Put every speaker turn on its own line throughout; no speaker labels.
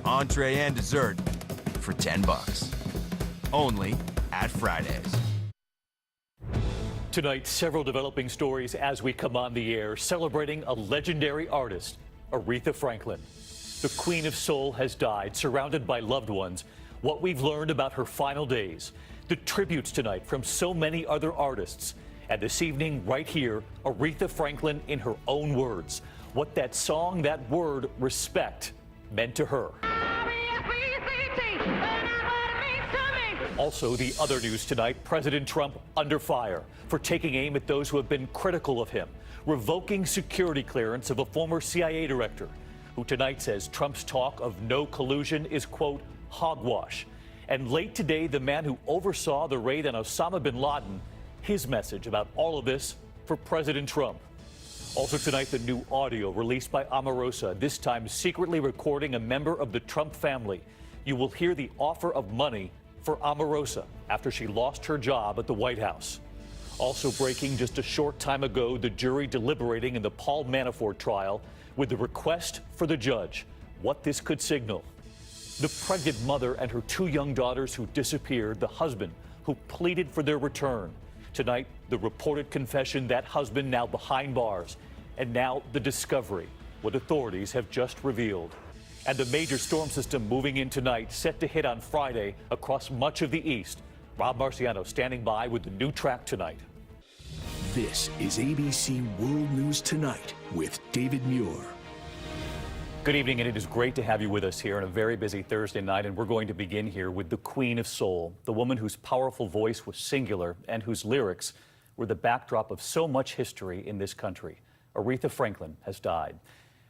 entree and dessert for $10. Only at Fridays.
Tonight, several developing stories as we come on the air, celebrating a legendary artist, Aretha Franklin. The Queen of Soul has died, surrounded by loved ones. What we've learned about her final days, the tributes tonight from so many other artists. And this evening, right here, Aretha Franklin in her own words. What that song, that word, respect, meant to her. Also, the other news tonight, President Trump under fire for taking aim at those who have been critical of him, revoking security clearance of a former CIA director, who tonight says Trump's talk of no collusion is, quote, hogwash. And late today, the man who oversaw the raid on Osama bin Laden, his message about all of this for President Trump. Also tonight, the new audio released by Omarosa, this time secretly recording a member of the Trump family. You will hear the offer of money for Omarosa after she lost her job at the White House. Also breaking just a short time ago, the jury deliberating in the Paul Manafort trial with the request for the judge, what this could signal. The pregnant mother and her two young daughters who disappeared, the husband who pleaded for their return. Tonight, the reported confession, that husband now behind bars, and now the discovery, what authorities have just revealed. And the major storm system moving in tonight, set to hit on Friday across much of the east. Rob Marciano standing by with the new track tonight.
This is ABC World News Tonight with David Muir.
Good evening, and it is great to have you with us here on a very busy Thursday night. And we're going to begin here with the Queen of Soul, the woman whose powerful voice was singular and whose lyrics were the backdrop of so much history in this country. Aretha Franklin has died.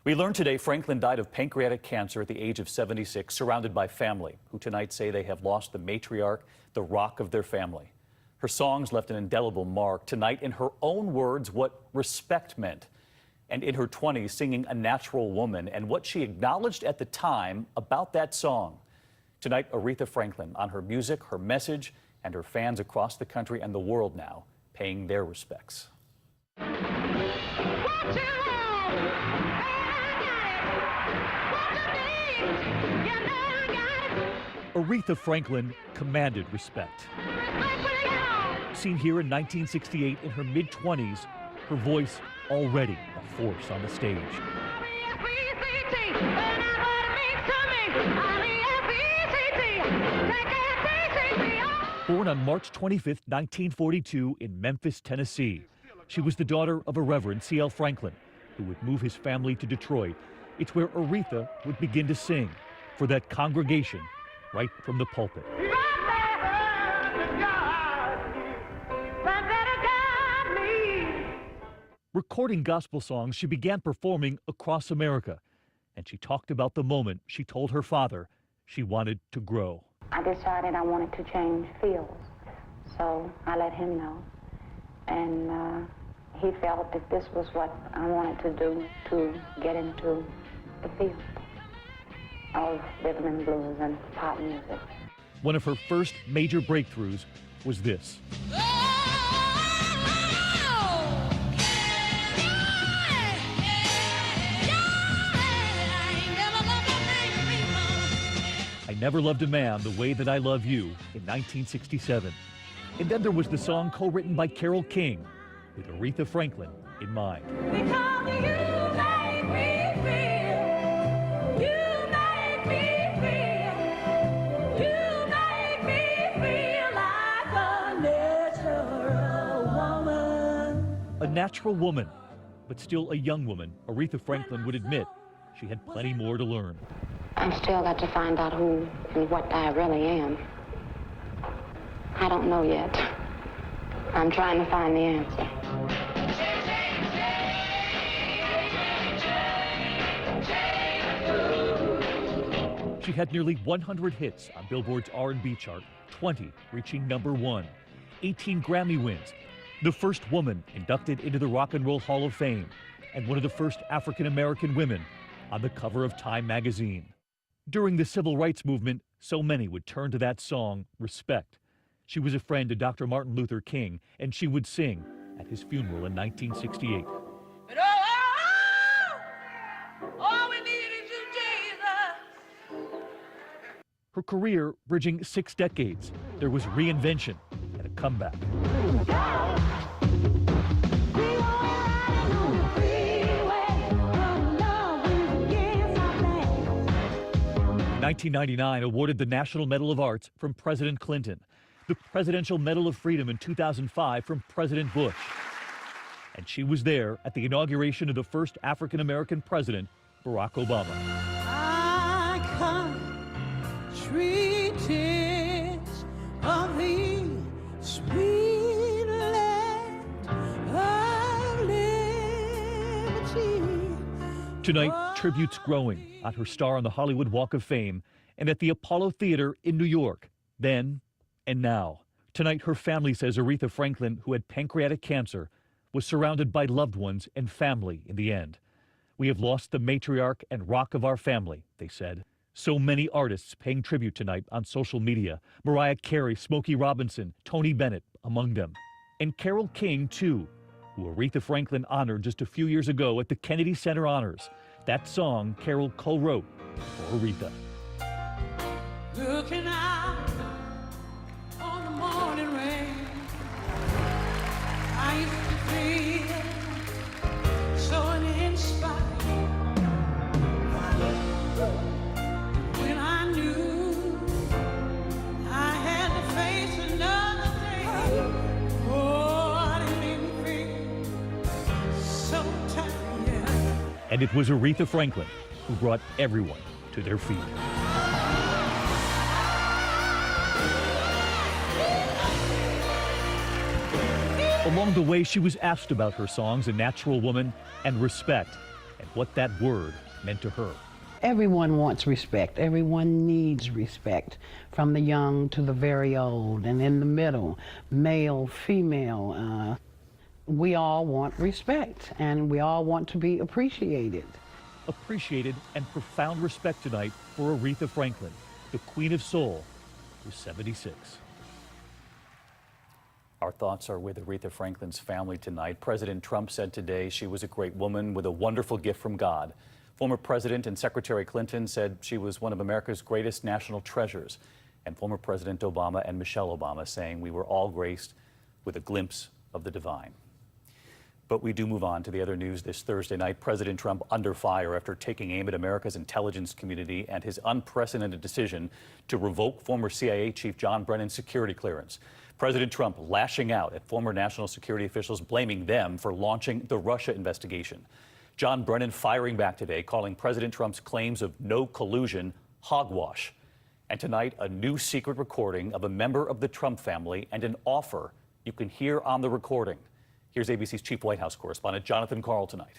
We learned today Franklin died of pancreatic cancer at the age of 76, surrounded by family, who tonight say they have lost the matriarch, the rock of their family. Her songs left an indelible mark. Tonight, in her own words, what respect meant. And in her 20s, singing A Natural Woman, and what she acknowledged at the time about that song. Tonight, Aretha Franklin on her music, her message, and her fans across the country and the world now paying their respects. Aretha Franklin commanded respect. Seen here in 1968 in her mid-20s, her voice already a force on the stage. Born on March 25, 1942 in Memphis, Tennessee, she was the daughter of a Reverend C.L. Franklin, who would move his family to Detroit. It's where Aretha would begin to sing for that congregation right from the pulpit. Recording gospel songs, she began performing across America, and she talked about the moment she told her father she wanted to grow.
I decided I wanted to change fields, so I let him know, and he felt that this was what I wanted to do, to get into the field of rhythm and blues and pop music.
One of her first major breakthroughs was this. I Never Loved a Man the Way That I Love You in 1967. And then there was the song co-written by Carole King with Aretha Franklin in mind.
Because you make me feel, you make me feel, you make me feel like a natural woman.
A natural woman, but still a young woman, Aretha Franklin would admit she had plenty more to learn.
I've still got to find out who and what I really am. I don't know yet. I'm trying to find the answer.
She had nearly 100 hits on Billboard's R&B chart, 20 reaching #1, 18 Grammy wins, the first woman inducted into the Rock and Roll Hall of Fame, and one of the first African-American women on the cover of Time magazine. During the civil rights movement, so many would turn to that song, Respect. She was a friend to Dr. Martin Luther King, and she would sing at his funeral in 1968.
All we need is you, Jesus.
Her career bridging 6 decades. There was reinvention and a comeback. In 1999, awarded the National Medal of Arts from President Clinton, the Presidential Medal of Freedom in 2005 from President Bush. And she was there at the inauguration of the first African-American president, Barack Obama.
I come, sweet tears of the sweet land of liberty.
Tonight, tributes growing at her star on the Hollywood Walk of Fame and at the Apollo Theater in New York, then and now. Tonight, her family says Aretha Franklin, who had pancreatic cancer, was surrounded by loved ones and family in the end. We have lost the matriarch and rock of our family, they said. So many artists paying tribute tonight on social media. Mariah Carey, Smokey Robinson, Tony Bennett among them. And Carole King, too, who Aretha Franklin honored just a few years ago at the Kennedy Center Honors. That song Carole co-wrote for Aretha.
Looking out on the morning rain, I used to feel so inspired when I knew I had to face another day. Oh, it made me feel so tired.
And it was Aretha Franklin who brought everyone to their feet. Along the way, she was asked about her songs, A Natural Woman and Respect, and what that word meant to her.
Everyone wants respect. Everyone needs respect, from the young to the very old, and in the middle, male, female. We all want respect, and we all want to be appreciated.
Appreciated and profound respect tonight for Aretha Franklin, the Queen of Soul, who's 76. Our thoughts are with Aretha Franklin's family tonight. President Trump said today she was a great woman with a wonderful gift from God. Former President and Secretary Clinton said she was one of America's greatest national treasures. And former President Obama and Michelle Obama saying we were all graced with a glimpse of the divine. But we do move on to the other news this Thursday night. President Trump under fire after taking aim at America's intelligence community and his unprecedented decision to revoke former CIA Chief John Brennan's security clearance. President Trump lashing out at former national security officials, blaming them for launching the Russia investigation. John Brennan firing back today, calling President Trump's claims of no collusion hogwash. And tonight, a new secret recording of a member of the Trump family and an offer you can hear on the recording. Here's ABC's chief White House correspondent Jonathan Karl tonight.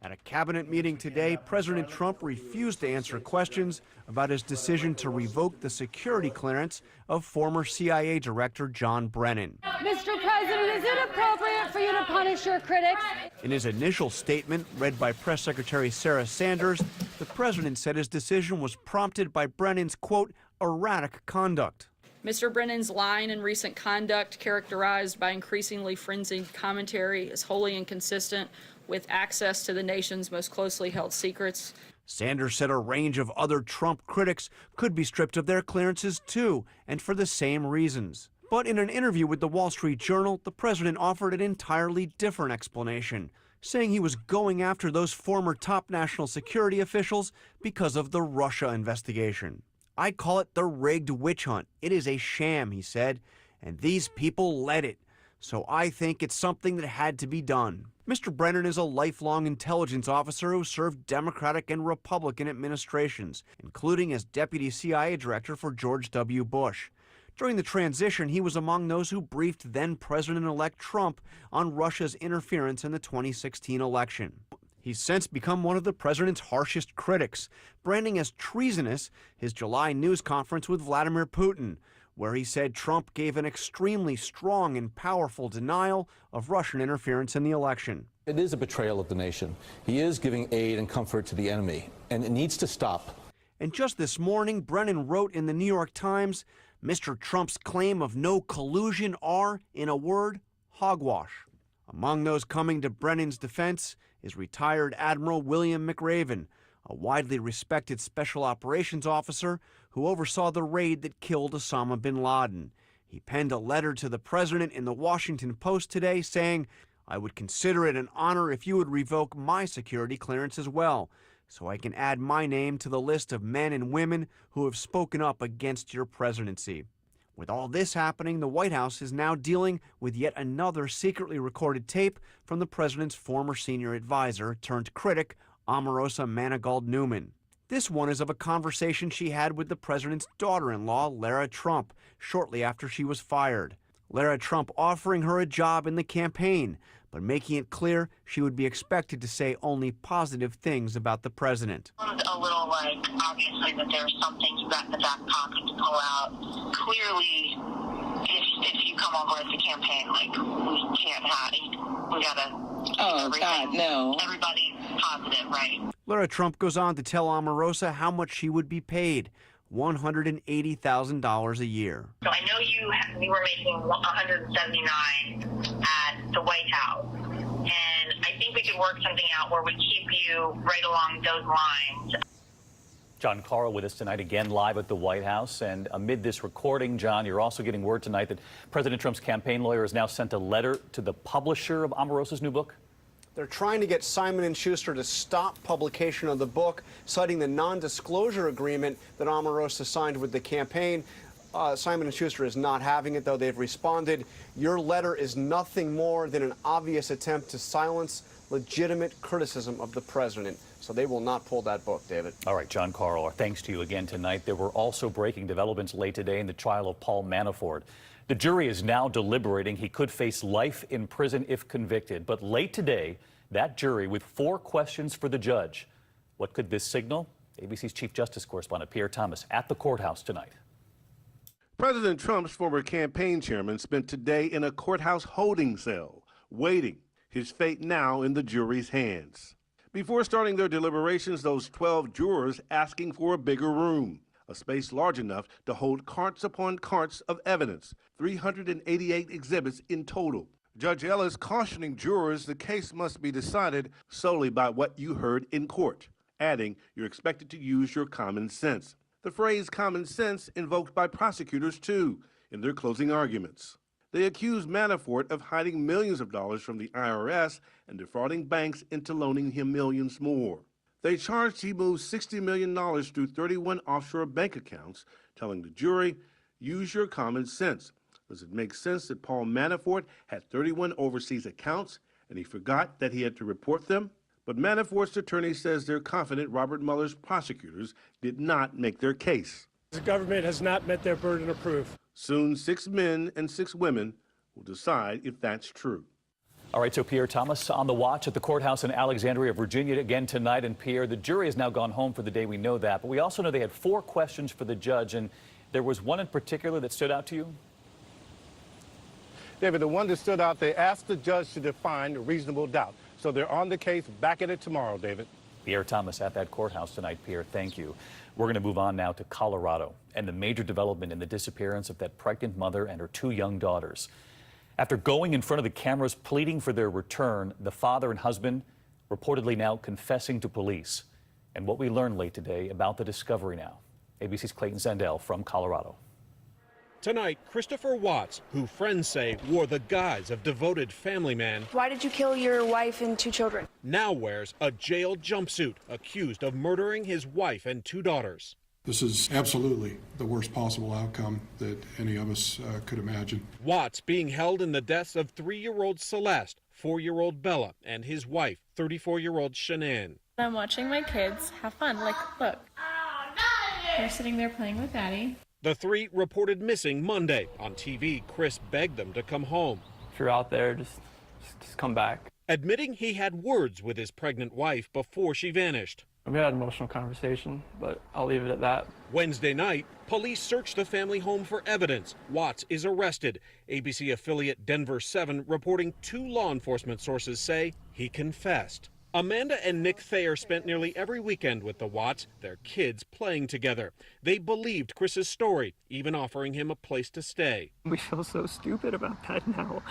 At a cabinet meeting today, President Trump refused to answer questions about his decision to revoke the security clearance of former CIA Director John Brennan.
Mr. President, is it appropriate for you to punish your critics?
In his initial statement, read by Press Secretary Sarah Sanders, the president said his decision was prompted by Brennan's, quote, erratic conduct.
Mr. Brennan's line and recent conduct, characterized by increasingly frenzied commentary, is wholly inconsistent with access to the nation's most closely held secrets.
Sanders said a range of other Trump critics could be stripped of their clearances too, and for the same reasons. But in an interview with the Wall Street Journal, the president offered an entirely different explanation, saying he was going after those former top national security officials because of the Russia investigation. I call it the rigged witch hunt. It is a sham, he said, and these people led it. So I think it's something that had to be done. Mr. Brennan is a lifelong intelligence officer who served Democratic and Republican administrations, including as Deputy CIA Director for George W. Bush. During the transition, he was among those who briefed then-President-elect Trump on Russia's interference in the 2016 election. He's since become one of the president's harshest critics, branding as treasonous his July news conference with Vladimir Putin, where he said Trump gave an extremely strong and powerful denial of Russian interference in the election.
It is a betrayal of the nation. He is giving aid and comfort to the enemy, and it needs to stop.
And just this morning, Brennan wrote in the New York Times, Mr. Trump's claim of no collusion are, in a word, hogwash. Among those coming to Brennan's defense is retired Admiral William McRaven, a widely respected special operations officer who oversaw the raid that killed Osama bin Laden. He penned a letter to the president in the Washington Post today saying, "I would consider it an honor if you would revoke my security clearance as well, so I can add my name to the list of men and women who have spoken up against your presidency." With all this happening, the White House is now dealing with yet another secretly recorded tape from the president's former senior advisor turned critic, Omarosa Manigault Newman. This one is of a conversation she had with the president's daughter-in-law, Lara Trump, shortly after she was fired. Lara Trump offering her a job in the campaign, but making it clear she would be expected to say only positive things about the president.
A little obviously that there's something you got in the back pocket to pull out. Clearly, if you come over as the campaign, we can't have, we gotta keep everything. God, no. Everybody's positive, right?
Lara Trump goes on to tell Omarosa how much she would be paid, $180,000 a year.
So I know you were making $179 at the White House, and I think we could work something out where we keep you right along those lines.
John Carl with us tonight, again live at the White House. And amid this recording, John, you're also getting word tonight that President Trump's campaign lawyer has now sent a letter to the publisher of Omarosa's new book.
They're trying to get Simon & Schuster to stop publication of the book, citing the non-disclosure agreement that Omarosa signed with the campaign. Simon & Schuster is not having it, though. They've responded, "Your letter is nothing more than an obvious attempt to silence legitimate criticism of the president." So they will not pull that book, David.
All right, John Carl, our thanks to you again tonight. There were also breaking developments late today in the trial of Paul Manafort. The jury is now deliberating. He could face life in prison if convicted. But late today, that jury with 4 questions for the judge. What could this signal? ABC's Chief Justice correspondent Pierre Thomas at the courthouse tonight.
President Trump's former campaign chairman spent today in a courthouse holding cell, waiting, his fate now in the jury's hands. Before starting their deliberations, those 12 jurors asking for a bigger room, a space large enough to hold carts upon carts of evidence, 388 exhibits in total. Judge Ellis cautioning jurors the case must be decided solely by what you heard in court, adding you're expected to use your common sense. The phrase common sense invoked by prosecutors, too, in their closing arguments. They accused Manafort of hiding millions of dollars from the IRS and defrauding banks into loaning him millions more. They charged he moved $60 million through 31 offshore bank accounts, telling the jury, use your common sense. Does it make sense that Paul Manafort had 31 overseas accounts and he forgot that he had to report them? But Manafort's attorney says they're confident Robert Mueller's prosecutors did not make their case.
The government has not met their burden of proof.
Soon, 6 men and 6 women will decide if that's true.
All right, so Pierre Thomas on the watch at the courthouse in Alexandria, Virginia again tonight. And Pierre, the jury has now gone home for the day. We know that. But we also know they had 4 questions for the judge. And there was one in particular that stood out to you?
David, the one that stood out, they asked the judge to define reasonable doubt. So they're on the case, back at it tomorrow, David.
Pierre Thomas at that courthouse tonight. Pierre, thank you. We're going to move on now to Colorado and the major development in the disappearance of that pregnant mother and her 2 young daughters. After going in front of the cameras pleading for their return, the father and husband reportedly now confessing to police. And what we learned late today about the discovery now. ABC's Clayton Zandel from Colorado.
Tonight, Christopher Watts, who friends say wore the guise of devoted family man.
Why did you kill your wife and 2 children?
Now wears a jail jumpsuit, accused of murdering his wife and 2 daughters.
This is absolutely the worst possible outcome that any of us could imagine.
Watts being held in the deaths of 3-year-old Celeste, 4-year-old Bella, and his wife, 34-year-old Shanann.
I'm watching my kids have fun. Look. They're sitting there playing with Daddy.
The 3 reported missing Monday. On TV, Chris begged them to come home.
If you're out there, just come back.
Admitting he had words with his pregnant wife before she vanished.
We had an emotional conversation, but I'll leave it at that.
Wednesday night, police searched the family home for evidence. Watts is arrested. ABC affiliate Denver 7 reporting 2 law enforcement sources say he confessed. Amanda and Nick Thayer spent nearly every weekend with the Watts, their kids playing together. They believed Chris's story, even offering him a place to stay.
We feel so stupid about that now.